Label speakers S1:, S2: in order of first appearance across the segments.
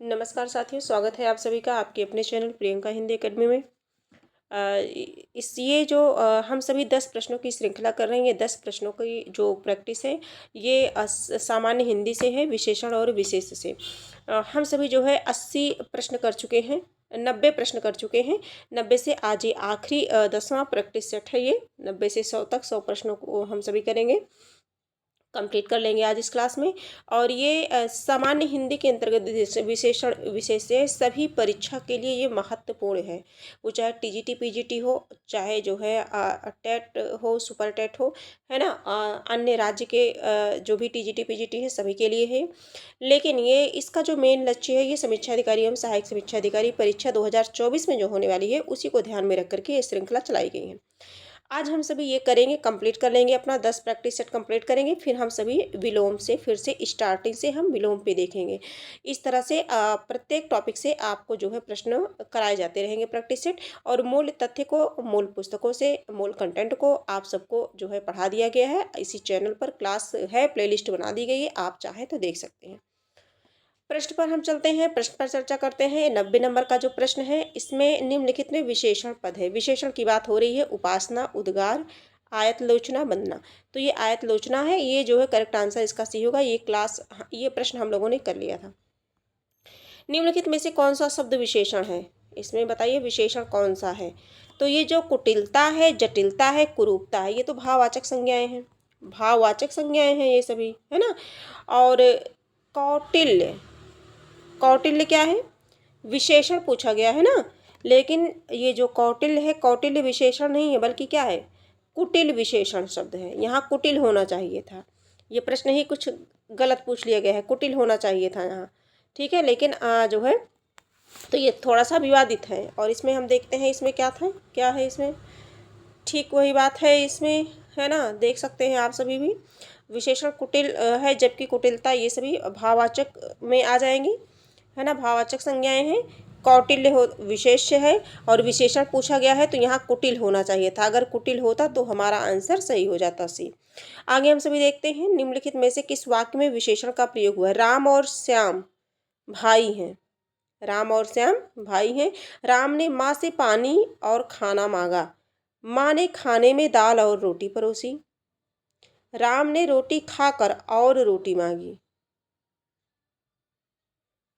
S1: नमस्कार साथियों, स्वागत है आप सभी का आपके अपने चैनल प्रियंका हिंदी एकेडमी में। ये जो हम सभी 10 प्रश्नों की श्रृंखला कर रहे हैं। ये 10 प्रश्नों की जो प्रैक्टिस है ये सामान्य हिंदी से है, विशेषण और विशेष से। हम सभी जो है 80 प्रश्न कर चुके हैं, 90 प्रश्न कर चुके हैं। 90 से आज ये आखिरी 10वां प्रैक्टिस सेट है। ये 90 से 100 तक 100 प्रश्नों को हम सभी करेंगे, कंप्लीट कर लेंगे आज इस क्लास में। और ये सामान्य हिंदी के अंतर्गत विशेषण विशेष सभी परीक्षा के लिए ये महत्वपूर्ण है। वो चाहे टीजीटी पीजीटी हो, चाहे जो है टेट हो, सुपर टेट हो, है ना, अन्य राज्य के जो भी टीजीटी पीजीटी है सभी के लिए है। लेकिन ये इसका जो मेन लक्ष्य है ये समीक्षा अधिकारी एवं सहायक समीक्षा अधिकारी परीक्षा 2024 में जो होने वाली है उसी को ध्यान में रख करके ये श्रृंखला चलाई गई है। आज हम सभी ये करेंगे, कंप्लीट कर लेंगे, अपना 10 प्रैक्टिस सेट कंप्लीट करेंगे। फिर हम सभी विलोम से फिर से स्टार्टिंग से हम विलोम पे देखेंगे। इस तरह से प्रत्येक टॉपिक से आपको जो है प्रश्न कराए जाते रहेंगे प्रैक्टिस सेट। और मूल तथ्य को मूल पुस्तकों से मूल कंटेंट को आप सबको जो है पढ़ा दिया गया है। इसी चैनल पर क्लास है, प्लेलिस्ट बना दी गई है, आप चाहें तो देख सकते हैं। प्रश्न पर हम चलते हैं, प्रश्न पर चर्चा करते हैं। 90 नंबर का जो प्रश्न है इसमें निम्नलिखित में विशेषण पद है। विशेषण की बात हो रही है, उपासना, उद्गार, आयतलोचना, वंदना। तो ये आयतलोचना है, ये जो है करेक्ट आंसर इसका सी होगा। ये प्रश्न हम लोगों ने कर लिया था। निम्नलिखित में से कौन सा शब्द विशेषण है, इसमें बताइए विशेषण कौन सा है। तो ये जो कुटिलता है, जटिलता है, कुरूपता है, ये तो भाववाचक संज्ञाएं हैं, भाववाचक संज्ञाएं हैं ये सभी, है ना। और कौटिल्य, कौटिल्य क्या है, विशेषण पूछा गया है ना। लेकिन ये जो कौटिल्य है, कौटिल्य विशेषण नहीं है बल्कि क्या है, कुटिल विशेषण शब्द है। यहाँ कुटिल होना चाहिए था, ये प्रश्न ही कुछ गलत पूछ लिया गया है, कुटिल होना चाहिए था यहाँ, ठीक है। लेकिन जो है तो ये थोड़ा सा विवादित है। और इसमें हम देखते हैं इसमें क्या था, क्या है इसमें, ठीक वही बात है इसमें, है ना। देख सकते हैं आप सभी भी, विशेषण कुटिल है, जबकि कुटिलता ये सभी भाववाचक में आ जाएंगी, है ना, भाववाचक संज्ञाएं हैं। कौटिल्य हो विशेष्य है और विशेषण पूछा गया है तो यहाँ कुटिल होना चाहिए था। अगर कुटिल होता तो हमारा आंसर सही हो जाता सी। आगे हम सभी देखते हैं, निम्नलिखित में से किस वाक्य में विशेषण का प्रयोग हुआ है। राम और श्याम भाई हैं, राम और श्याम भाई हैं। राम ने माँ से पानी और खाना मांगा, माँ ने खाने में दाल और रोटी परोसी। राम ने रोटी खाकर और रोटी मांगी,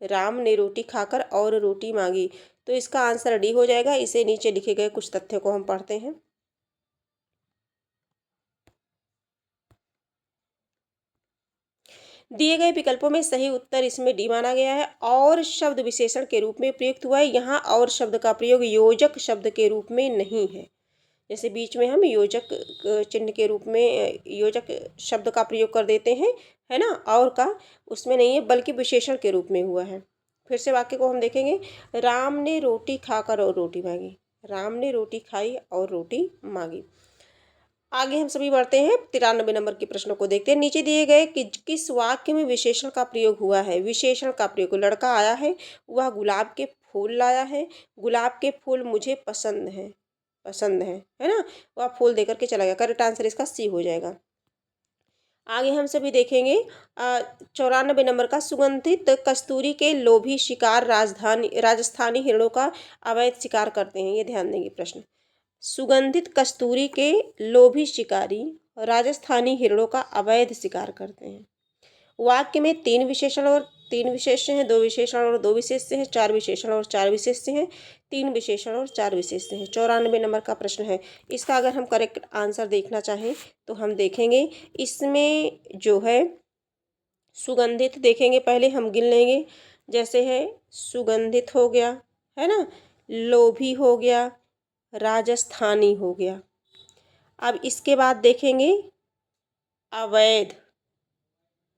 S1: राम ने रोटी खाकर और रोटी मांगी। तो इसका आंसर डी हो जाएगा। इसे नीचे लिखे गए कुछ तथ्यों को हम पढ़ते हैं। दिए गए विकल्पों में सही उत्तर इसमें डी माना गया है। और शब्द विशेषण के रूप में प्रयुक्त हुआ है। यहाँ और शब्द का प्रयोग योजक शब्द के रूप में नहीं है। जैसे बीच में हम योजक चिन्ह के रूप में योजक शब्द का प्रयोग कर देते हैं, है ना, और का उसमें नहीं है बल्कि विशेषण के रूप में हुआ है। फिर से वाक्य को हम देखेंगे, राम ने रोटी खाकर और रोटी मांगी, राम ने रोटी खाई और रोटी मांगी। आगे हम सभी बढ़ते हैं, 93 नंबर के प्रश्नों को देखते हैं। नीचे दिए गए कि किस वाक्य में विशेषण का प्रयोग हुआ है। विशेषण का प्रयोग, लड़का आया है, वह गुलाब के फूल लाया है, गुलाब के फूल मुझे पसंद है, पसंद है ना, वह फूल देकर के चला गया। करेक्ट आंसर इसका सी हो जाएगा। आगे हम सभी देखेंगे 94 नंबर का, सुगंधित कस्तूरी के लोभी शिकार राजस्थानी हिरणों का अवैध शिकार करते हैं। ये ध्यान देंगे प्रश्न, सुगंधित कस्तूरी के लोभी शिकारी राजस्थानी हिरणों का अवैध शिकार करते हैं। वाक्य में 3 विशेषण और 3 विशेष्य हैं, 2 विशेषण और 2 विशेष्य हैं, 4 विशेषण और 4 विशेष्य हैं, 3 विशेषण और 4 विशेष्य हैं। 94 नंबर का प्रश्न है। इसका अगर हम करेक्ट आंसर देखना चाहें तो हम देखेंगे इसमें जो है सुगंधित देखेंगे, पहले हम गिन लेंगे। जैसे है सुगंधित हो गया, है ना, लोभी हो गया, राजस्थानी हो गया। अब इसके बाद देखेंगे अवैध,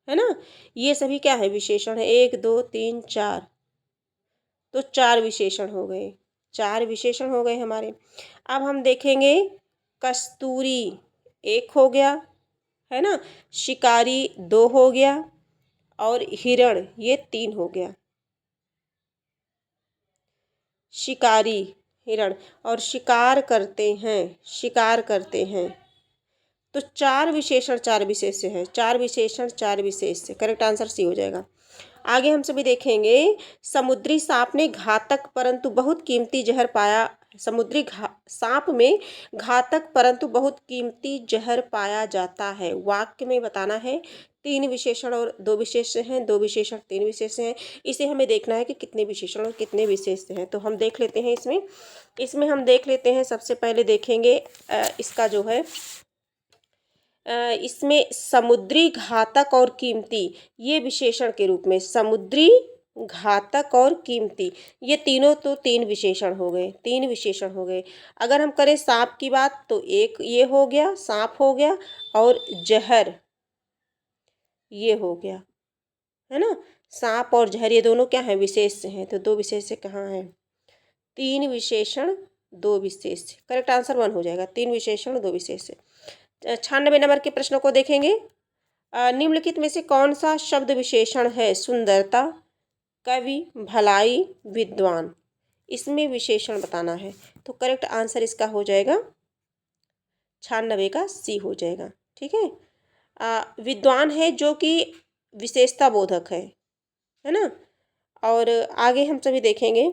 S1: है ना, ये सभी क्या है, विशेषण है। 1 2 3 4, तो 4 विशेषण हो गए, 4 विशेषण हो गए हमारे। अब हम देखेंगे कस्तूरी 1 हो गया, है ना, शिकारी 2 हो गया और हिरण ये 3 हो गया। शिकारी हिरण और शिकार करते हैं, शिकार करते हैं, तो 4 विशेषण 4 विशेष्य है, 4 विशेषण 4 विशेष्य, करेक्ट आंसर सी हो जाएगा। आगे हम सभी देखेंगे समुद्री सांप ने घातक परंतु बहुत कीमती जहर पाया। सांप में घातक परंतु बहुत कीमती जहर पाया जाता है। वाक्य में बताना है। 3 विशेषण और 2 विशेष्य हैं, 2 विशेषण 3 विशेष्य हैं। इसे हमें देखना है कि कितने विशेषण और कितने विशेष्य हैं। तो हम देख लेते हैं इसमें हम देख लेते हैं। सबसे पहले देखेंगे इसका जो है इसमें समुद्री घातक और कीमती, ये विशेषण के रूप में समुद्री घातक और कीमती, ये तीनों तो 3 विशेषण हो गए, 3 विशेषण हो गए। अगर हम करें सांप की बात तो एक ये हो गया, सांप हो गया, और जहर ये हो गया, है ना। सांप और जहर ये दोनों क्या है, विशेष्य हैं। तो 2 विशेष्य कहाँ हैं, 3 विशेषण 2 विशेष्य। करेक्ट आंसर 1 हो जाएगा, 3 विशेषण 2 विशेष्य। 96 नंबर के प्रश्नों को देखेंगे। निम्नलिखित में से कौन सा शब्द विशेषण है, सुंदरता, कवि, भलाई, विद्वान। इसमें विशेषण बताना है। तो करेक्ट आंसर इसका हो जाएगा 96 का सी हो जाएगा। ठीक है। विद्वान है जो कि विशेषता बोधक है ना। और आगे हम सभी देखेंगे,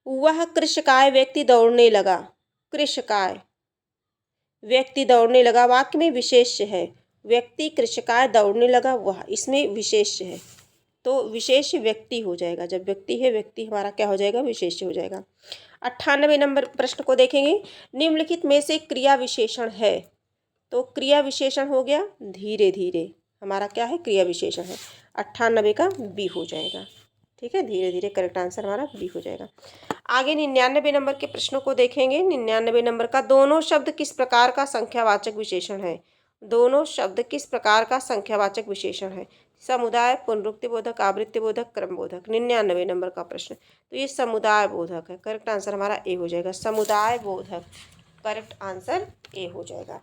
S1: वह कृशकाय व्यक्ति दौड़ने लगा। कृशकाय व्यक्ति दौड़ने लगा, वाक्य में विशेष्य है। व्यक्ति कृशकाय दौड़ने लगा, वह, इसमें विशेष्य है। तो विशेष व्यक्ति हो जाएगा। जब व्यक्ति है, व्यक्ति हमारा क्या हो जाएगा, विशेष्य हो जाएगा। 98 नंबर प्रश्न को देखेंगे। निम्नलिखित में से क्रिया विशेषण है। तो क्रिया विशेषण हो गया धीरे धीरे, हमारा क्या है, क्रिया विशेषण है। 98 का बी हो जाएगा। ठीक है, धीरे धीरे करेक्ट आंसर हमारा बी हो जाएगा। आगे 99 नंबर के प्रश्नों को देखेंगे। 99 नंबर का, दोनों शब्द किस प्रकार का संख्यावाचक विशेषण है। दोनों शब्द किस प्रकार का संख्यावाचक विशेषण है। समुदाय, पुनरुक्ति बोधक, आवृत्ति बोधक, क्रम बोधक। 99 नंबर का प्रश्न, तो ये समुदाय बोधक है। करेक्ट आंसर हमारा ए हो जाएगा, समुदाय बोधक। करेक्ट आंसर ए हो जाएगा।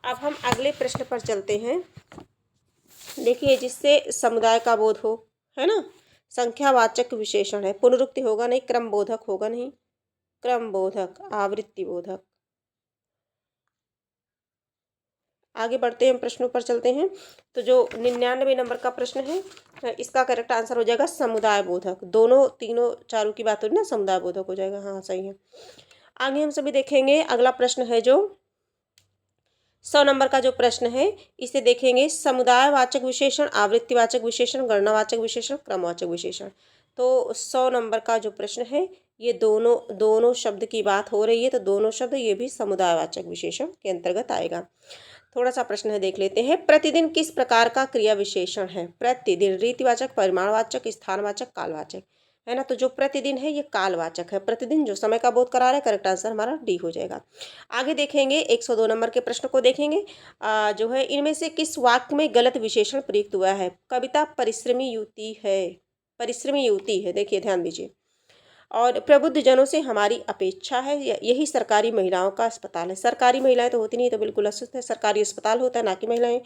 S1: अब हम अगले प्रश्न पर चलते हैं। देखिए, जिससे समुदाय का बोध हो, है ना। संख्यावाचक विशेषण है, पुनरुक्ति होगा नहीं, क्रम बोधक होगा नहीं, क्रम बोधक, आवृत्ति बोधक। आगे बढ़ते हैं, प्रश्नों पर चलते हैं। तो जो 99 नंबर का प्रश्न है, इसका करेक्ट आंसर हो जाएगा समुदाय बोधक। दोनों तीनों चारों की बात हो रही ना, समुदाय बोधक हो जाएगा। हाँ, सही है। आगे हम सभी देखेंगे, अगला प्रश्न है जो 100 नंबर का जो प्रश्न है, इसे देखेंगे। समुदायवाचक विशेषण, आवृत्तिवाचक विशेषण, गणनावाचक विशेषण, क्रमवाचक विशेषण। तो 100 नंबर का जो प्रश्न है, ये दोनों शब्द की बात हो रही है। तो दोनों शब्द ये भी समुदायवाचक विशेषण के अंतर्गत आएगा। थोड़ा सा प्रश्न है, देख लेते हैं। प्रतिदिन किस प्रकार का क्रिया विशेषण है। प्रतिदिन रीतिवाचक, परिमाणवाचक, स्थानवाचक, कालवाचक, है ना। तो जो प्रतिदिन है ये कालवाचक है। प्रतिदिन जो समय का बोध करा रहा है। करेक्ट आंसर हमारा डी हो जाएगा। आगे देखेंगे 102 नंबर के प्रश्न को देखेंगे। जो है, इनमें से किस वाक्य में गलत विशेषण प्रयुक्त हुआ है। कविता परिश्रमी युवती है, परिश्रमी युवती है, देखिए ध्यान दीजिए। और प्रबुद्ध जनों से हमारी अपेक्षा है, यही सरकारी महिलाओं का अस्पताल है। सरकारी महिलाएं तो होती नहीं, तो बिल्कुल असुस्थ है, सरकारी अस्पताल होता है, ना कि महिलाएं।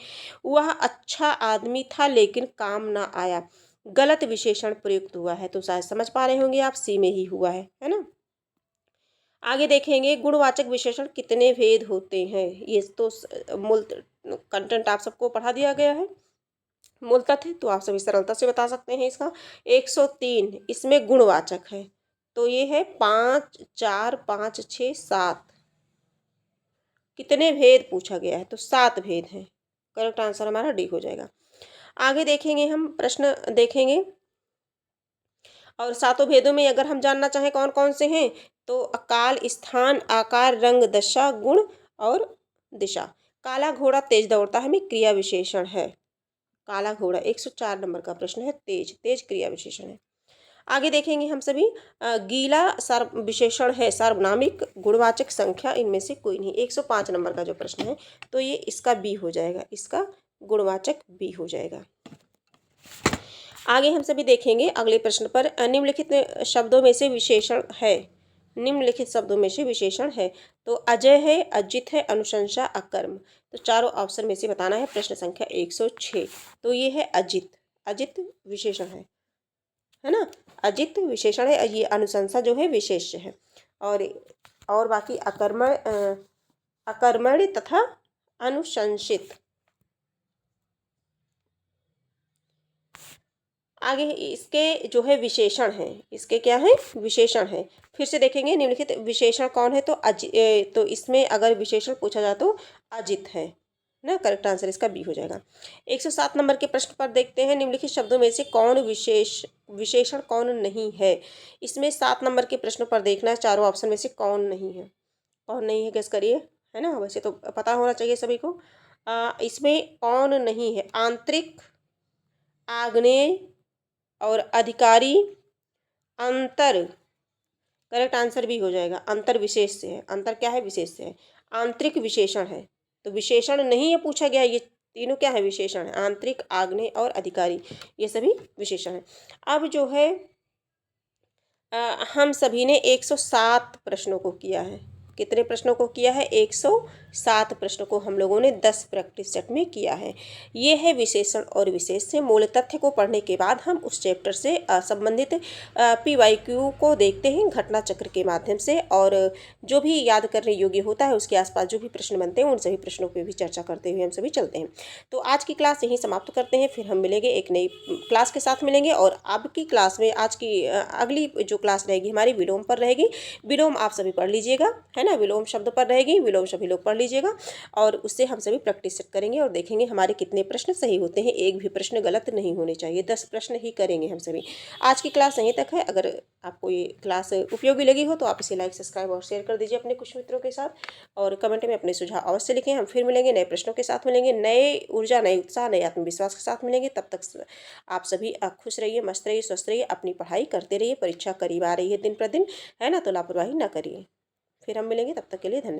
S1: वह अच्छा आदमी था लेकिन काम ना आया, गलत विशेषण प्रयुक्त हुआ है। तो शायद समझ पा रहे होंगे आप, सी में ही हुआ है ना। आगे देखेंगे, गुणवाचक विशेषण कितने भेद होते हैं। ये तो मूल कंटेंट आप सबको पढ़ा दिया गया है, मूल तथ्य, तो आप सभी सरलता से बता सकते हैं इसका। 103 इसमें गुणवाचक है। तो ये है 5, 4, 5, 6, 7। कितने भेद पूछा गया है, तो 7 भेद हैं। करेक्ट आंसर हमारा डी हो जाएगा। आगे देखेंगे, हम प्रश्न देखेंगे, और 7 भेदों में अगर हम जानना चाहें कौन कौन से हैं, तो काल, स्थान, आकार, रंग, दशा, गुण और दिशा। काला घोड़ा तेज दौड़ता है में क्रिया विशेषण है। काला घोड़ा 104 नंबर का प्रश्न है, तेज, तेज क्रिया विशेषण है। आगे देखेंगे हम सभी, गीला सर्व विशेषण है, सार्वनामिक, गुणवाचक, संख्या, इनमें से कोई नहीं। 105 नंबर का जो प्रश्न है, तो ये इसका बी हो जाएगा, इसका गुणवाचक बी हो जाएगा। आगे हम सभी देखेंगे अगले प्रश्न पर, निम्नलिखित शब्दों में से विशेषण है। निम्नलिखित शब्दों में से विशेषण है। तो अजय है, अजित है, अनुशंसा, अकर्म। तो चारों ऑप्शन में से बताना है। प्रश्न संख्या 106, तो ये है अजित, अजित विशेषण है ना। अजित विशेषण है, ये अनुशंसा जो है विशेष्य है। और बाकी अकर्मण, अकर्मण्य तथा अनुशंसित। आगे इसके जो है विशेषण हैं, इसके क्या हैं विशेषण हैं। फिर से देखेंगे निम्नलिखित विशेषण कौन है, तो इसमें अगर विशेषण पूछा जाए तो अजित है ना। करेक्ट आंसर इसका बी हो जाएगा। 107 नंबर के प्रश्न पर देखते हैं, निम्नलिखित शब्दों में से कौन विशेषण कौन नहीं है। इसमें 7 नंबर के प्रश्न पर देखना है, चारों ऑप्शन में से कौन नहीं है, कौन नहीं है, गेस करिए, है ना। वैसे तो पता होना चाहिए सभी को। इसमें कौन नहीं है, आंतरिक, आग्नेय और अधिकारी, अंतर। करेक्ट आंसर भी हो जाएगा, अंतर विशेष से है। अंतर क्या है, विशेष से है। आंतरिक विशेषण है, तो विशेषण नहीं है पूछा गया। ये तीनों क्या है, विशेषण है। आंतरिक, आग्नेय और अधिकारी, ये सभी विशेषण है। अब जो है हम सभी ने 107 प्रश्नों को किया है। कितने प्रश्नों को किया है, 107 प्रश्नों को हम लोगों ने 10 प्रैक्टिस सेट में किया है। ये है विशेषण और विशेष से। मूल तथ्य को पढ़ने के बाद हम उस चैप्टर से संबंधित PYQ को देखते हैं घटना चक्र के माध्यम से, और जो भी याद करने योग्य होता है उसके आसपास जो भी प्रश्न बनते हैं उन सभी प्रश्नों पर भी चर्चा करते हुए हम सभी चलते हैं। तो आज की क्लास यहीं समाप्त करते हैं, फिर हम मिलेंगे एक नई क्लास के साथ मिलेंगे। और अब की क्लास में आज की अगली जो क्लास रहेगी हमारी विलोम पर रहेगी। विलोम आप सभी पढ़ लीजिएगा, है ना। विलोम शब्द पर रहेगी, विलोम सभी लोग पढ़ लीजिएगा, और उससे हम सभी प्रैक्टिस सेट करेंगे और देखेंगे हमारे कितने प्रश्न सही होते हैं। एक भी प्रश्न गलत नहीं होने चाहिए, 10 प्रश्न ही करेंगे हम सभी। आज की क्लास यहीं तक है। अगर आपको ये क्लास उपयोगी लगी हो तो आप इसे लाइक, सब्सक्राइब और शेयर कर दीजिए अपने कुछ मित्रों के साथ, और कमेंट में अपने सुझाव अवश्य लिखें। हम फिर मिलेंगे, नए प्रश्नों के साथ मिलेंगे, नए ऊर्जा, नए उत्साह, नए आत्मविश्वास के साथ मिलेंगे। तब तक आप सभी खुश रहिए, मस्त रहिए, स्वस्थ रहिए, अपनी पढ़ाई करते रहिए। परीक्षा करीब आ रही है दिन प्रतिदिन, है ना, तो लापरवाही ना करिए। फिर हम मिलेंगे, तब तक के लिए धन्यवाद।